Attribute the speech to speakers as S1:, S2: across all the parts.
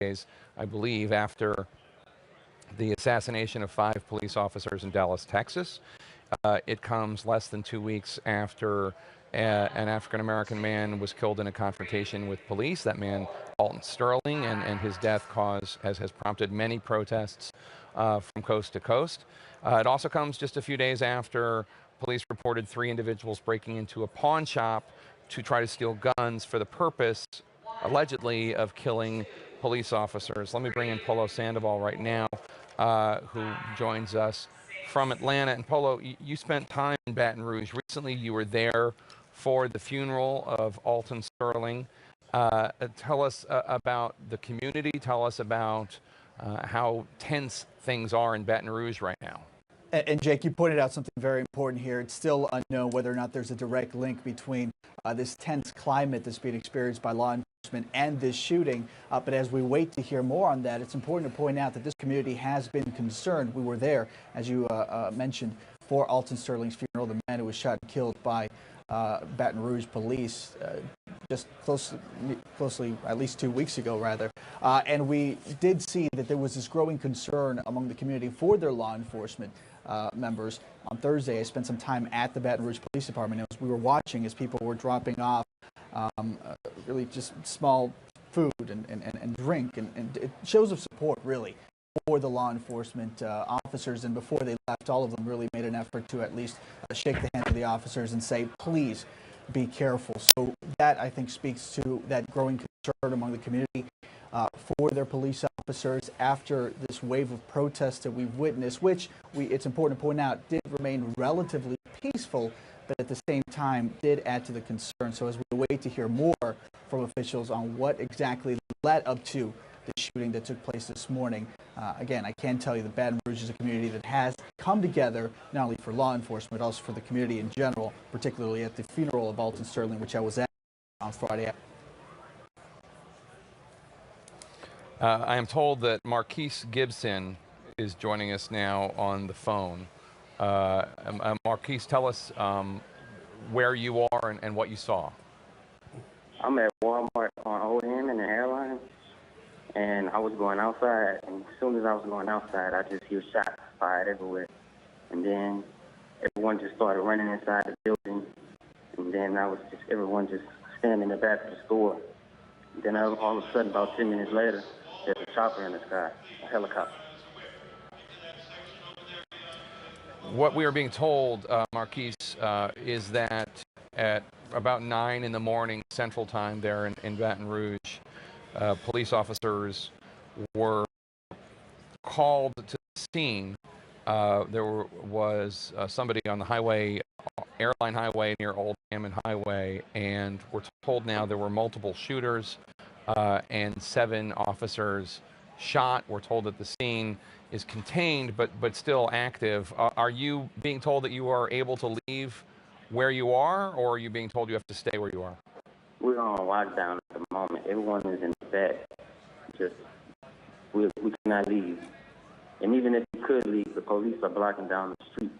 S1: days, I believe, after the assassination of 5 police officers in Dallas, Texas. It comes less than 2 weeks after an African-American man was killed in a confrontation with police. That man, Alton Sterling, and his death has prompted many protests from coast to coast. It also comes just a few days after police reported 3 individuals breaking into a pawn shop to try to steal guns for the purpose, allegedly, of killing police officers. Let me bring in Polo Sandoval right now, who joins us from Atlanta. And Polo, you spent time in Baton Rouge. Recently, you were there for the funeral of Alton Sterling. Tell us about the community. Tell us about how tense things are in Baton Rouge right now.
S2: And Jake, you pointed out something very important here. It's still unknown whether or not there's a direct link between this tense climate that's being experienced by law enforcement and this shooting. But as we wait to hear more on that, it's important to point out that this community has been concerned. We were there, as you mentioned, for Alton Sterling's funeral, the man who was shot and killed by Baton Rouge police just closely, at least 2 weeks ago, rather. And we did see that there was this growing concern among the community for their law enforcement members. On Thursday, I spent some time at the Baton Rouge Police Department. We were watching as people were dropping off really just small food and drink and shows of support, really, for the law enforcement officers. And before they left, all of them really made an effort to at least shake the hand of the officers and say, please be careful. So that, I think, speaks to that growing concern among the community for their police officers after this wave of protests that we've witnessed, which it's important to point out did remain relatively peaceful, but at the same time did add to the concern. So as we wait to hear more from officials on what exactly led up to the shooting that took place this morning, again, I can tell you that Baton Rouge is a community that has come together not only for law enforcement, but also for the community in general, particularly at the funeral of Alton Sterling, which I was at on Friday.
S1: I am told that Marquise Gibson is joining us now on the phone. Marquise, tell us where you are and what you saw.
S3: I'm at Walmart on Old Ham in the airline, and I was going outside, and as soon as I was going outside, I just hear shots fired everywhere. And then everyone just started running inside the building, and then everyone just standing in the back of the store. And then all of a sudden, about 10 minutes later, there's a chopper in the sky, a helicopter.
S1: What we are being told, Marquise, is that at about 9 in the morning Central Time there in Baton Rouge, police officers were called to the scene. There was somebody on the highway, Airline Highway near Old Hammond Highway, and we're told now there were multiple shooters and 7 officers shot. We're told that the scene is contained but still active. Are you being told that you are able to leave where you are, or are you being told you have to stay where you are?
S3: We're on lockdown at the moment. Everyone is in the back. We cannot leave. And even if we could leave, the police are blocking down the street.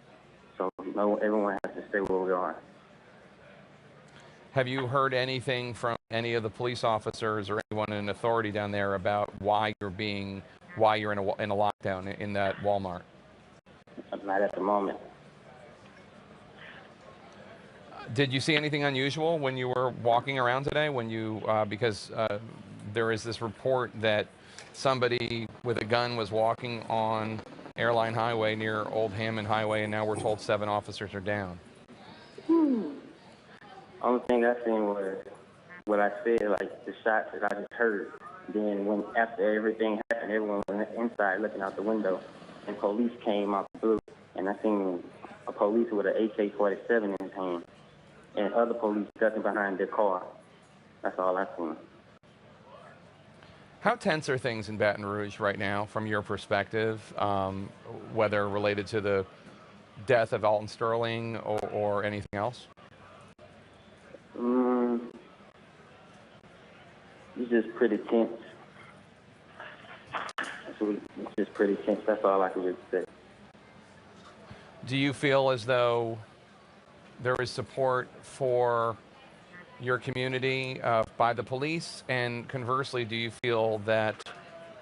S3: So everyone has to stay where we are.
S1: Have you heard anything from any of the police officers or anyone in authority down there about why you're in a lockdown in that Walmart?
S3: Not at the moment.
S1: Did you see anything unusual when you were walking around today? Because there is this report that somebody with a gun was walking on Airline Highway near Old Hammond Highway, and now we're told 7 officers are down.
S3: Only thing I seen was what I said, like the shots that I just heard. Then after everything happened, everyone was inside looking out the window, and police came out the blue, and I seen a police with an AK-47 in his hand, and other police ducking behind their car. That's all I seen.
S1: How tense are things in Baton Rouge right now, from your perspective, whether related to the death of Alton Sterling or anything else?
S3: It's just pretty tense. It's just pretty tense. That's all I can really say.
S1: Do you feel as though there is support for your community by the police? And conversely, do you feel that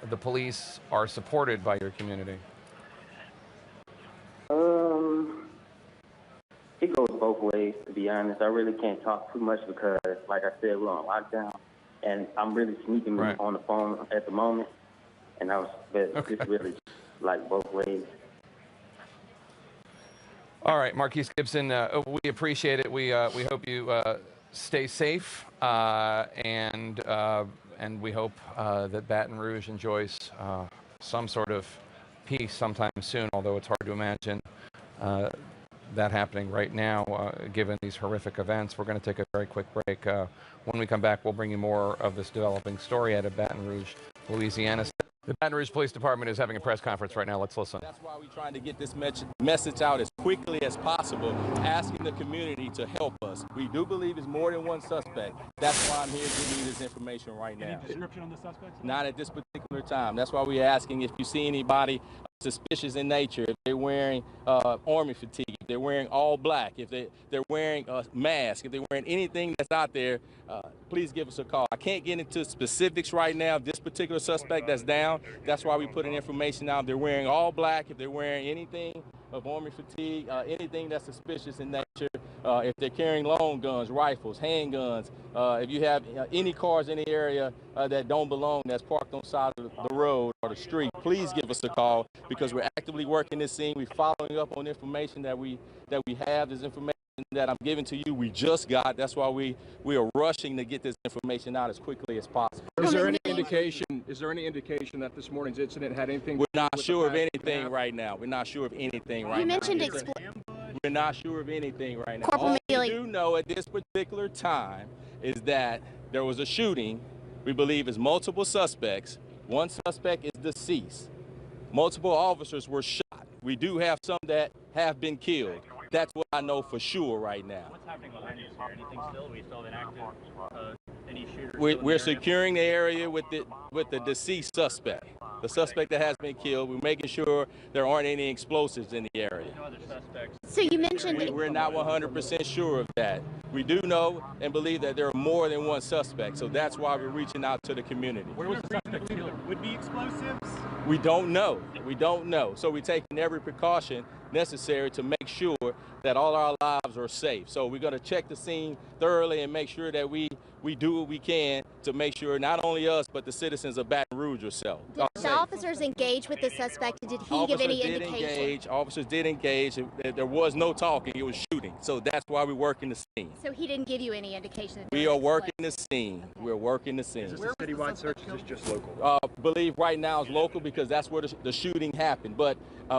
S1: the police are supported by your community?
S3: It goes both ways, to be honest. I really can't talk too much because, like I said, we're on lockdown, and I'm really sneaking
S1: Right.
S3: on the phone at the moment, and but it's really like both ways.
S1: All right, Marquise Gibson, we appreciate it. We hope you stay safe, and we hope that Baton Rouge enjoys some sort of peace sometime soon, although it's hard to imagine that happening right now, given these horrific events. We're going to take a very quick break. When we come back, we'll bring you more of this developing story out of Baton Rouge, Louisiana. The Baton Rouge Police Department is having a press conference right now. Let's listen.
S4: That's why we're trying to get this message out as quickly as possible, asking the community to help us. We do believe it's more than one suspect. That's why I'm here giving you this information right now.
S5: Any description on the suspects?
S4: Not at this particular time. That's why we're asking if you see anybody suspicious in nature, if they're wearing army fatigue, if they're wearing all black, if they're wearing a mask, if they're wearing anything that's out there, please give us a call. I can't get into specifics right now. This particular suspect that's down, that's why we put in information out. If they're wearing all black, if they're wearing anything of army fatigue, anything that's suspicious in nature, if they're carrying long guns, rifles, handguns, if you have any cars in the area that don't belong, that's parked on the side of the road or the street, please give us a call, because we're actively working this scene. We're following up on information that we have. This information that I'm giving to you, we just got. That's why we are rushing to get this information out as quickly as possible.
S5: Is there any indication? Is there any indication that this morning's incident had anything?
S4: We're not sure of anything right now. We're not sure of anything right now.
S6: You mentioned
S4: We're not sure of anything right now.
S6: Corporal
S4: All we
S6: Mealy.
S4: do know at this particular time is that there was a shooting. We believe it's multiple suspects. One suspect is deceased. Multiple officers were shot. We do have some that have been killed. That's what I know for sure right now.
S7: What's happening behind us here? Anything still? We still have an active, any shooters?
S4: We're securing the area with the deceased suspect. The suspect that has been killed. We're making sure there aren't any explosives in the area.
S7: No other suspects.
S6: So you mentioned
S4: We're not 100% sure of that. We do know and believe that there are more than one suspect, so that's why we're reaching out to the community.
S7: Where was the suspect killed? Would be explosives?
S4: We don't know. We don't know. So we're taking every precaution necessary to make sure that all our lives are safe. So we're going to check the scene thoroughly and make sure that we do what we can to make sure not only us, but the citizens of Baton Rouge are safe.
S6: did the officers engage with the suspect? Did he give any indication?
S4: Officers did engage. There was no talking. It was shooting. So that's why we're working the scene.
S6: So he didn't give you any indication? That
S4: We are working the scene. We're working the scene.
S5: Is this a citywide search? Or is this just local?
S4: Believe right now it's local because that's where the shooting happened. But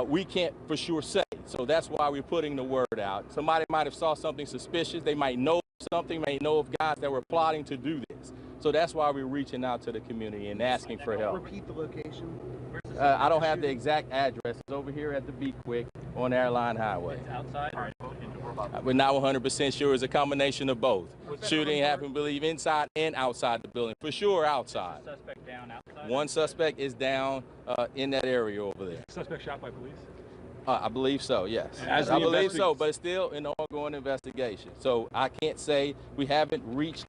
S4: we can't for sure say. So that's why we're putting the word out. Somebody might have saw something suspicious. They might know something, may know of guys that were plotting to do this. So that's why we're reaching out to the community and asking for help.
S8: Repeat the location.
S4: I don't have the exact address. It's over here at the Be Quick on Airline Highway.
S7: Outside or indoor?
S4: We're not 100% sure. It's a combination of both. Shooting happened, believe, inside and outside the building. For sure, outside.
S7: Suspect down outside?
S4: One suspect is down in that area over there.
S5: Suspect shot by police?
S4: I believe so, yes. I believe so, but it's still an ongoing investigation. So I can't say we haven't reached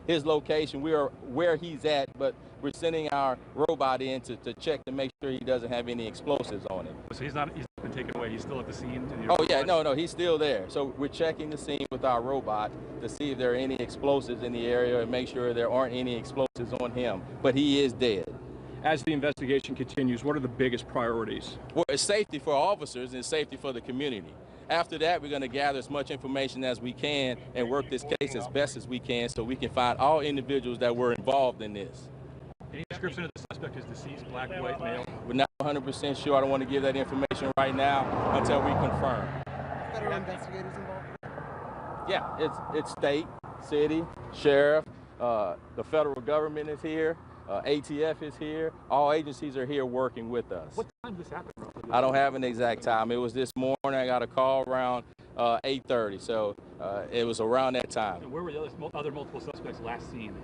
S4: his location. We are where he's at, but we're sending our robot in to check to make sure he doesn't have any explosives on him.
S5: So he's not been taken away. He's still at the scene?
S4: Oh, yeah, no, he's still there. So we're checking the scene with our robot to see if there are any explosives in the area and make sure there aren't any explosives on him. But he is dead.
S5: As the investigation continues, what are the biggest priorities?
S4: Well, it's safety for officers and safety for the community. After that, we're going to gather as much information as we can and work this case as best as we can so we can find all individuals that were involved in this.
S5: Any description of the suspect is deceased, black, white, male?
S4: We're not 100% sure. I don't want to give that information right now until we confirm.
S8: Federal investigators involved?
S4: Yeah, it's state, city, sheriff, the federal government is here. ATF is here. All agencies are here working with us.
S5: What time did this happen?
S4: I don't have an exact time. It was this morning. I got a call around 8:30, so it was around that time.
S5: And where were the other multiple suspects last seen?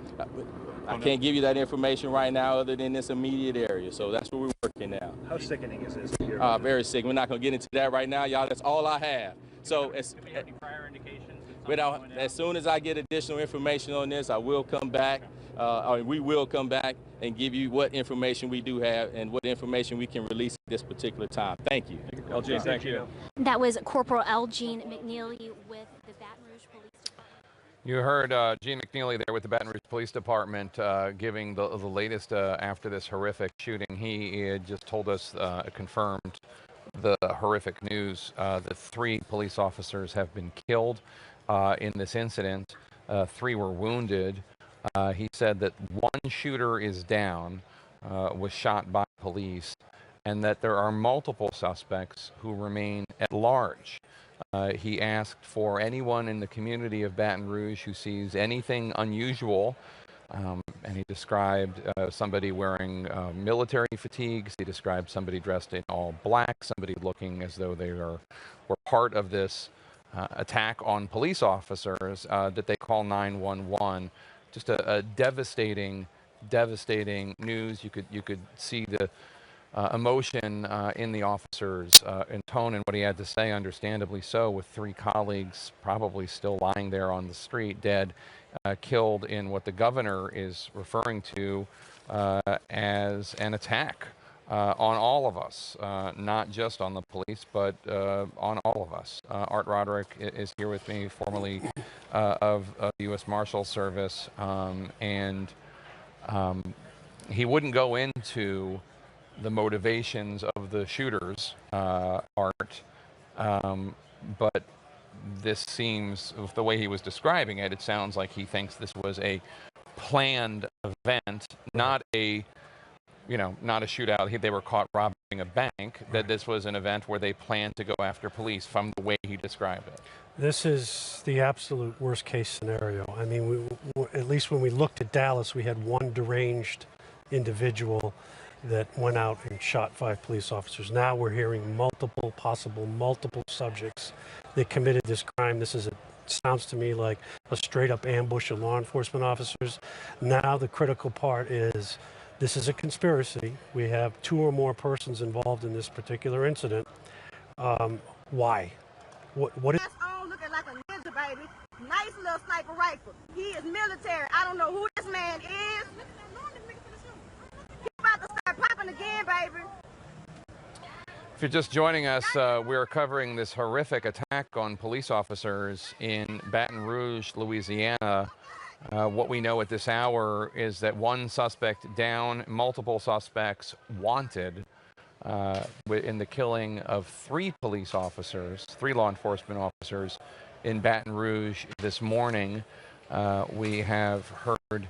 S4: I can't give you that information right now other than this immediate area, so that's where we're working now.
S8: How sickening is this?
S4: Very sick. We're not going to get into that right now, y'all. That's all I have. So it's
S7: Do we have any prior indications
S4: As soon as I get additional information on this, I will come back. We will come back and give you what information we do have and what information we can release at this particular time. Thank you.
S5: LG, thank you.
S6: That was Corporal Elgene McNeely with the Baton Rouge Police Department.
S1: You heard Gene McNeely there with the Baton Rouge Police Department giving the latest after this horrific shooting. He had just told us, confirmed the horrific news that 3 police officers have been killed in this incident. 3 were wounded. He said that 1 shooter is down, was shot by police, and that there are multiple suspects who remain at large. He asked for anyone in the community of Baton Rouge who sees anything unusual, and he described somebody wearing military fatigues. He described somebody dressed in all black, somebody looking as though they were part of this attack on police officers, that they call 911. Just a devastating news. You could see the emotion in the officer's in tone and what he had to say, understandably so, with 3 colleagues probably still lying there on the street, dead, killed in what the governor is referring to as an attack on all of us, not just on the police, but on all of us. Art Roderick is here with me, formerly of the U.S. Marshal Service, and he wouldn't go into the motivations of the shooters, Art, but this seems, with the way he was describing it, it sounds like he thinks this was a planned event, not a shootout. They were caught robbing a bank, that this was an event where they planned to go after police, from the way he described it.
S9: This is the absolute worst case scenario. I mean, at least when we looked at Dallas, we had 1 deranged individual that went out and shot 5 police officers. Now we're hearing multiple subjects that committed this crime. Sounds to me like a straight up ambush of law enforcement officers. Now the critical part is, this is a conspiracy. We have 2 or more persons involved in this particular incident. Why? What is...
S10: That's all looking like a ninja, baby. Nice little sniper rifle. He is military. I don't know who this man is. He's about to start popping again, baby.
S1: If you're just joining us, we're covering this horrific attack on police officers in Baton Rouge, Louisiana. What we know at this hour is that 1 suspect down, multiple suspects wanted in the killing of 3 police officers, 3 law enforcement officers in Baton Rouge this morning. We have heard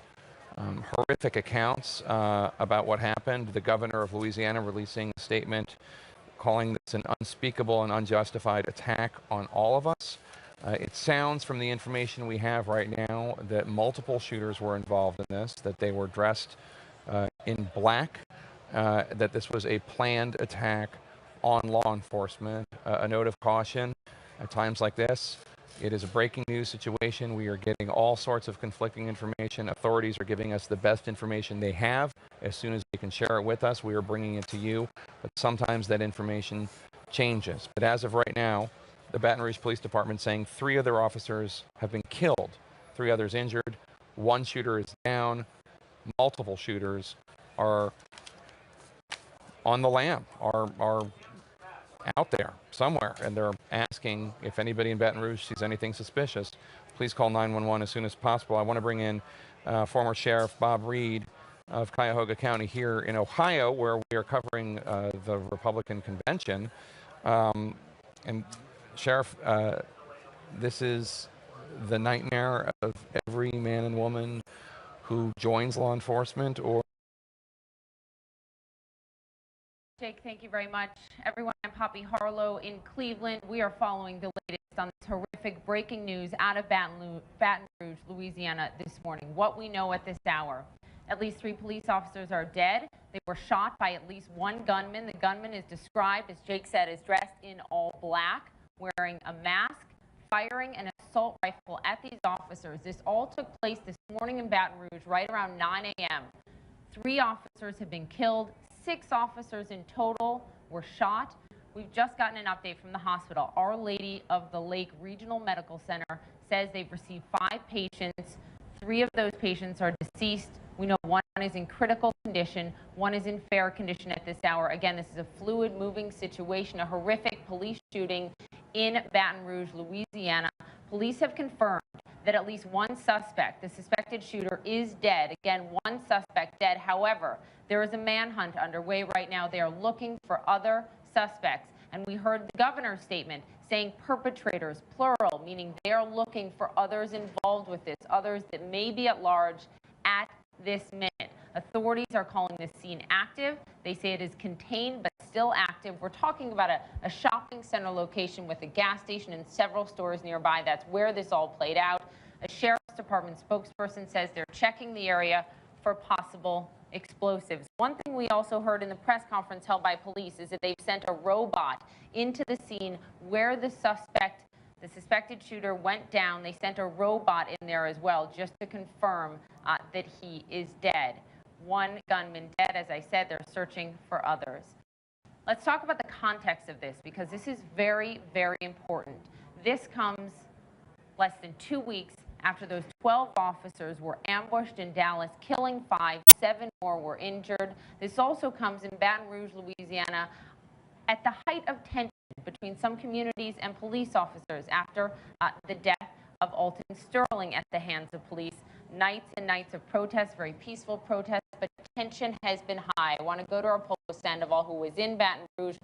S1: horrific accounts about what happened. The governor of Louisiana releasing a statement calling this an unspeakable and unjustified attack on all of us. It sounds from the information we have right now that multiple shooters were involved in this, that they were dressed in black, that this was a planned attack on law enforcement. A note of caution, at times like this, it is a breaking news situation. We are getting all sorts of conflicting information. Authorities are giving us the best information they have. As soon as they can share it with us, we are bringing it to you. But sometimes that information changes. But as of right now, the Baton Rouge Police Department saying 3 of their officers have been killed, 3 others injured, 1 shooter is down, multiple shooters are on the lam, are out there somewhere, and they're asking if anybody in Baton Rouge sees anything suspicious, please call 911 as soon as possible. I want to bring in former Sheriff Bob Reed of Cuyahoga County here in Ohio, where we are covering the Republican convention. And Sheriff, this is the nightmare of every man and woman who joins law enforcement or...
S11: Jake, thank you very much. Everyone, I'm Poppy Harlow in Cleveland. We are following the latest on this horrific breaking news out of Baton Rouge, Louisiana this morning. What we know at this hour: at least 3 police officers are dead. They were shot by at least 1 gunman. The gunman is described, as Jake said, as dressed in all black, wearing a mask, firing an assault rifle at these officers. This all took place this morning in Baton Rouge, right around 9 a.m. 3 officers have been killed. 6 officers in total were shot. We've just gotten an update from the hospital, Our Lady of the Lake Regional Medical Center, says they've received 5 patients. 3 of those patients are deceased. We know one is in critical condition, one is in fair condition at this hour. Again, this is a fluid, moving situation, a horrific police shooting in Baton Rouge, Louisiana. Police have confirmed that at least one suspect, the suspected shooter, is dead. Again, one suspect dead. However, there is a manhunt underway right now. They are looking for other suspects. And we heard the governor's statement saying perpetrators, plural, meaning they're looking for others involved with this, others that may be at large at this minute. Authorities are calling this scene active. They say it is contained but still active. We're talking about a shopping center location with a gas station and several stores nearby. That's where this all played out. A sheriff's department spokesperson says they're checking the area for possible explosives. One thing we also heard in the press conference held by police is that they've sent a robot into the scene where the suspected shooter went down. They sent a robot in there as well just to confirm that he is dead. One gunman dead. As I said, they're searching for others. Let's talk about the context of this, because this is very, very important. This comes less than 2 weeks after those 12 officers were ambushed in Dallas, killing 5, 7 more were injured. This also comes in Baton Rouge, Louisiana, at the height of tension between some communities and police officers after the death of Alton Sterling at the hands of police. Nights and nights of protests, very peaceful protests, but tension has been high. I want to go to our Polo Sandoval, who was in Baton Rouge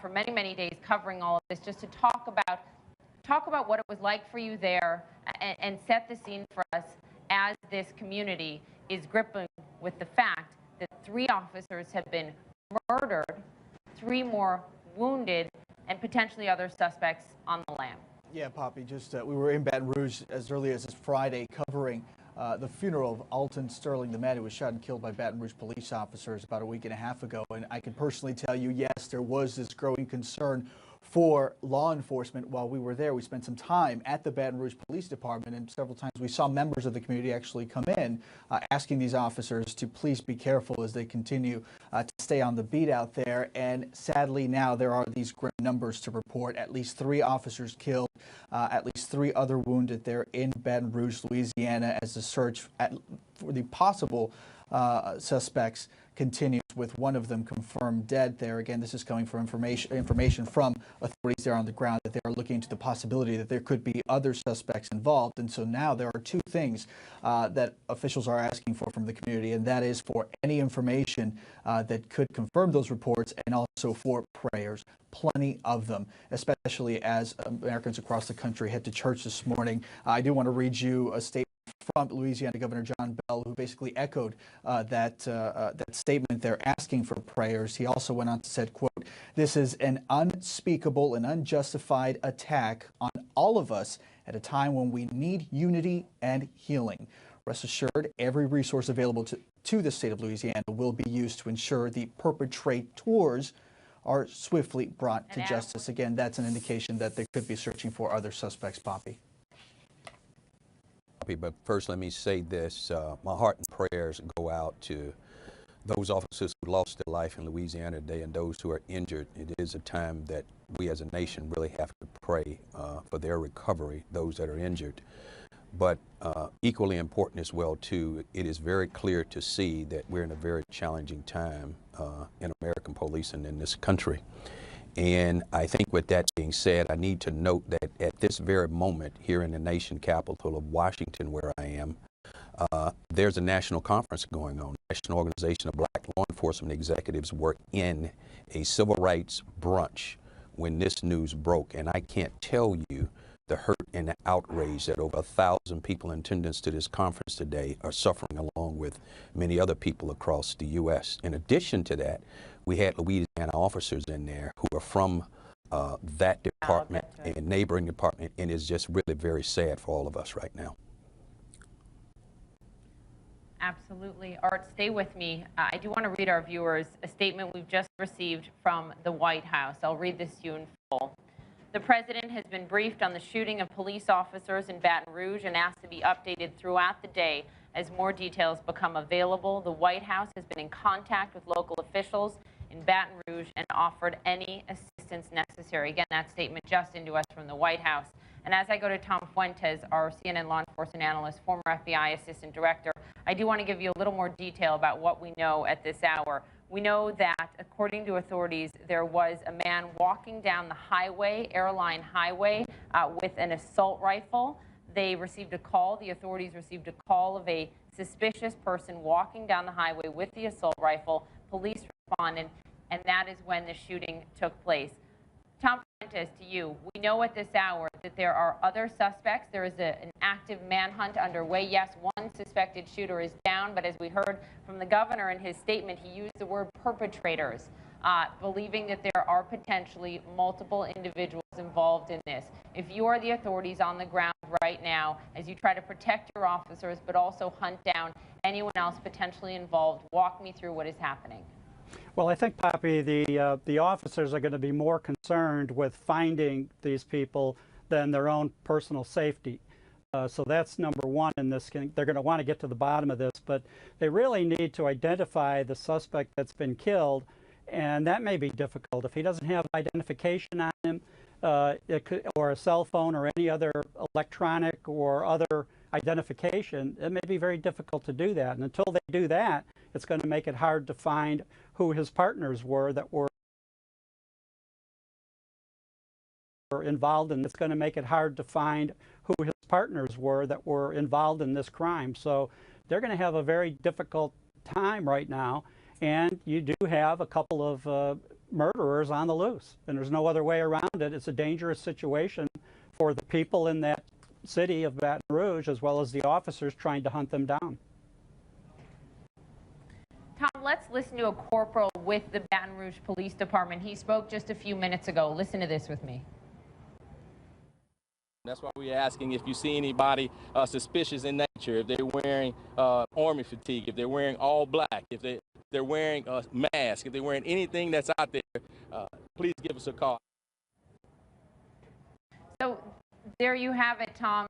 S11: for many, many days covering all of this, just to talk about what it was like for you there and set the scene for us as this community is gripping with the fact that 3 officers have been murdered, 3 more wounded, and potentially other suspects on the lam.
S2: Yeah, Poppy, just we were in Baton Rouge as early as this Friday covering the funeral of Alton Sterling, the man who was shot and killed by Baton Rouge police officers about a week and a half ago. And I can personally tell you, yes, there was this growing concern for law enforcement. While we were there, we spent some time at the Baton Rouge Police Department, and several times we saw members of the community actually come in asking these officers to please be careful as they continue to stay on the beat out there. And sadly, now there are these grim numbers to report. At least 3 officers killed, at least 3 other wounded there in Baton Rouge, Louisiana, as the search for the possible suspects continues, with one of them confirmed dead there. Again, this is coming from information from authorities there on the ground that they are looking into the possibility that there could be other suspects involved. And so now there are 2 things that officials are asking for from the community, and that is for any information that could confirm those reports, and also for prayers. Plenty of them, especially as Americans across the country head to church this morning. I do want to read you a statement from Louisiana Governor John Bell, who basically echoed that statement there, asking for prayers. He also went on to said, quote, "This is an unspeakable and unjustified attack on all of us at a time when we need unity and healing. Rest assured, every resource available to the state of Louisiana will be used to ensure the perpetrators are swiftly brought to justice." Again, that's an indication that they could be searching for other suspects, Poppy.
S12: But first, let me say this. My heart and prayers go out to those officers who lost their life in Louisiana today and those who are injured. It is a time that we as a nation really have to pray for their recovery, those that are injured. But equally important as well, too, it is very clear to see that we're in a very challenging time in American policing in this country. And I think with that being said, I need to note that at this very moment here in the nation capital of Washington, where I am, there's a national conference going on. The National Organization of Black Law Enforcement Executives were in a civil rights brunch when this news broke. And I can't tell you the hurt and the outrage that over 1,000 people in attendance to this conference today are suffering, along with many other people across the U.S. In addition to that, we had Louisiana officers in there who are from that department and neighboring department, and it's just really very sad for all of us right now.
S11: Absolutely. Art, stay with me. I do want to read our viewers a statement we've just received from the White House. I'll read this to you in full. The president has been briefed on the shooting of police officers in Baton Rouge and asked to be updated throughout the day as more details become available. The White House has been in contact with local officials in Baton Rouge and offered any assistance necessary. Again, that statement just into us from the White House. And as I go to Tom Fuentes, our CNN law enforcement analyst, former FBI assistant director, I do want to give you a little more detail about what we know at this hour. We know that, according to authorities, there was a man walking down the highway, airline highway, with an assault rifle. They received a call. The authorities received a call of a suspicious person walking down the highway with the assault rifle. Police responded, and that is when the shooting took place. Tom Fuentes, to you, we know at this hour that there are other suspects. There is an active manhunt underway. Yes, one suspected shooter is down, but as we heard from the governor in his statement, he used the word perpetrators, believing that there are potentially multiple individuals involved in this. If you are the authorities on the ground right now, as you try to protect your officers, but also hunt down anyone else potentially involved, walk me through what is happening.
S13: Well, I think, Poppy, the officers are going to be more concerned with finding these people than their own personal safety. So that's number one in this. They're going to want to get to the bottom of this, but they really need to identify the suspect that's been killed, and that may be difficult. If he doesn't have identification on him, or a cell phone or any other electronic or other identification, it may be very difficult to do that. And until they do that, it's going to make it hard to find who his partners were that were involved in. It's going to make it hard to find who his partners were that were involved in this crime. So they're going to have a very difficult time right now. And you do have a couple of murderers on the loose, and there's no other way around it. It's a dangerous situation for the people in that city of Baton Rouge, as well as the officers trying to hunt them down.
S11: Tom, let's listen to a corporal with the Baton Rouge Police Department. He spoke just a few minutes ago. Listen to this with me.
S4: That's why we're asking if you see anybody suspicious in nature, if they're wearing army fatigue, if they're wearing all black, if they're wearing a mask, if they're wearing anything that's out there, please give us a call.
S11: So there you have it, Tom.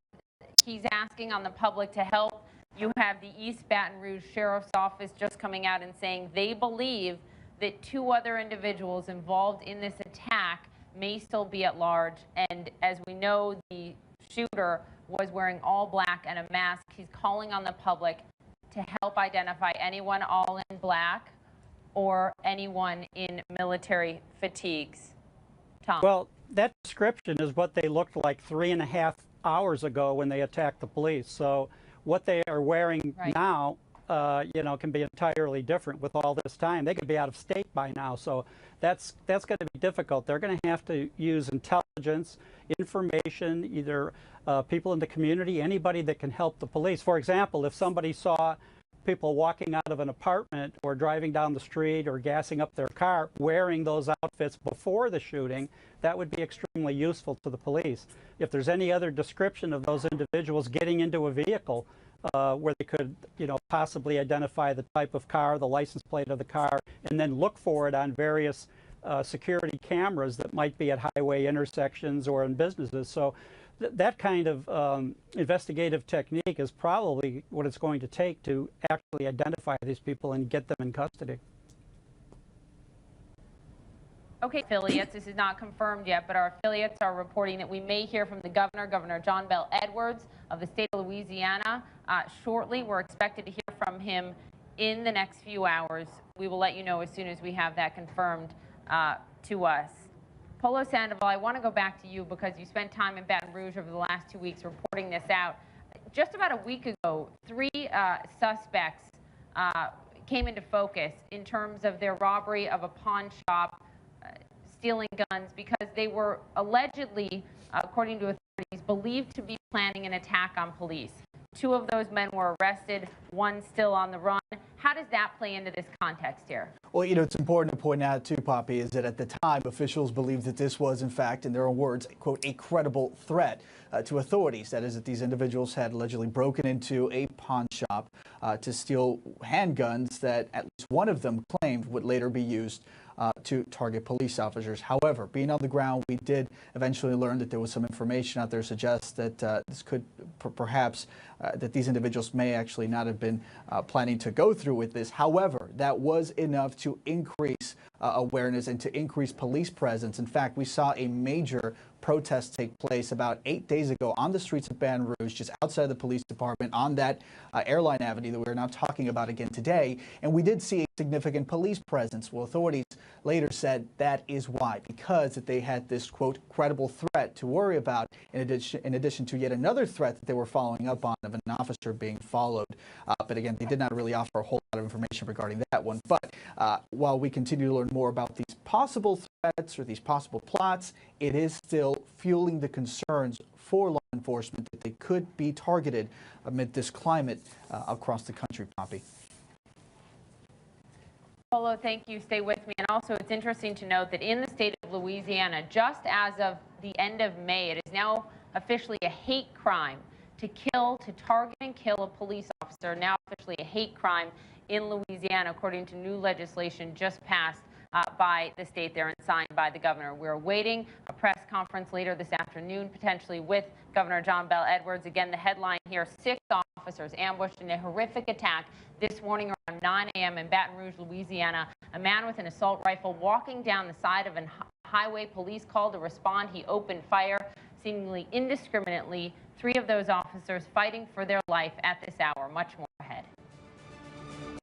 S11: He's asking on the public to help. You have the East Baton Rouge Sheriff's Office just coming out and saying they believe that 2 other individuals involved in this attack may still be at large. And as we know, the shooter was wearing all black and a mask. He's calling on the public to help identify anyone all in black or anyone in military fatigues. Tom.
S13: Well, that description is what they looked like 3.5 hours ago when they attacked the police. So what they are wearing now, you know, can be entirely different with all this time. They could be out of state by now. So that's going to be difficult. They're going to have to use intelligence, information, either people in the community, anybody that can help the police. For example, if somebody saw people walking out of an apartment or driving down the street or gassing up their car wearing those outfits before the shooting, that would be extremely useful to the police. If there's any other description of those individuals getting into a vehicle where they could, you know, possibly identify the type of car, the license plate of the car, and then look for it on various security cameras that might be at highway intersections or in businesses. So that kind of investigative technique is probably what it's going to take to actually identify these people and get them in custody.
S11: Okay, affiliates, this is not confirmed yet, but our affiliates are reporting that we may hear from the governor, Governor John Bel Edwards of the state of Louisiana shortly. We're expected to hear from him in the next few hours. We will let you know as soon as we have that confirmed to us. Polo Sandoval, I want to go back to you because you spent time in Baton Rouge over the last 2 weeks reporting this out. Just about a week ago, 3 suspects came into focus in terms of their robbery of a pawn shop, stealing guns, because they were allegedly, according to authorities, believed to be planning an attack on police. 2 of those men were arrested, 1 still on the run. How does that play into this context here?
S2: Well, you know, it's important to point out, too, Poppy, is that at the time, officials believed that this was, in fact, in their own words, quote, a credible threat to authorities. That is, that these individuals had allegedly broken into a pawn shop to steal handguns that at least one of them claimed would later be used to target police officers. However, being on the ground, we did eventually learn that there was some information out there suggests that this could perhaps that these individuals may actually not have been planning to go through with this. However, that was enough to increase awareness and to increase police presence. In fact, we saw a major protest take place about 8 days ago on the streets of Baton Rouge, just outside the police department on that airline avenue that we're now talking about again today. And we did see a significant police presence. Well, authorities later said that is why, because that they had this, quote, credible threat to worry about, in addition to yet another threat that they were following up on of an officer being followed. But again, they did not really offer a whole lot of information regarding that one. But while we continue to learn more about these possible threats or these possible plots, it is still fueling the concerns for law enforcement that they could be targeted amid this climate across the country, Poppy.
S11: Paulo, thank you. Stay with me. And also, it's interesting to note that in the state of Louisiana, just as of the end of May, it is now officially a hate crime to target and kill a police officer, now officially a hate crime in Louisiana, according to new legislation just passed by the state there and signed by the governor. We're awaiting a press conference later this afternoon, potentially with Governor John Bel Edwards. Again, the headline here, 6 officers ambushed in a horrific attack this morning around 9 a.m. in Baton Rouge, Louisiana. A man with an assault rifle walking down the side of a highway. Police called to respond. He opened fire, seemingly indiscriminately. 3 of those officers fighting for their life at this hour. Much more.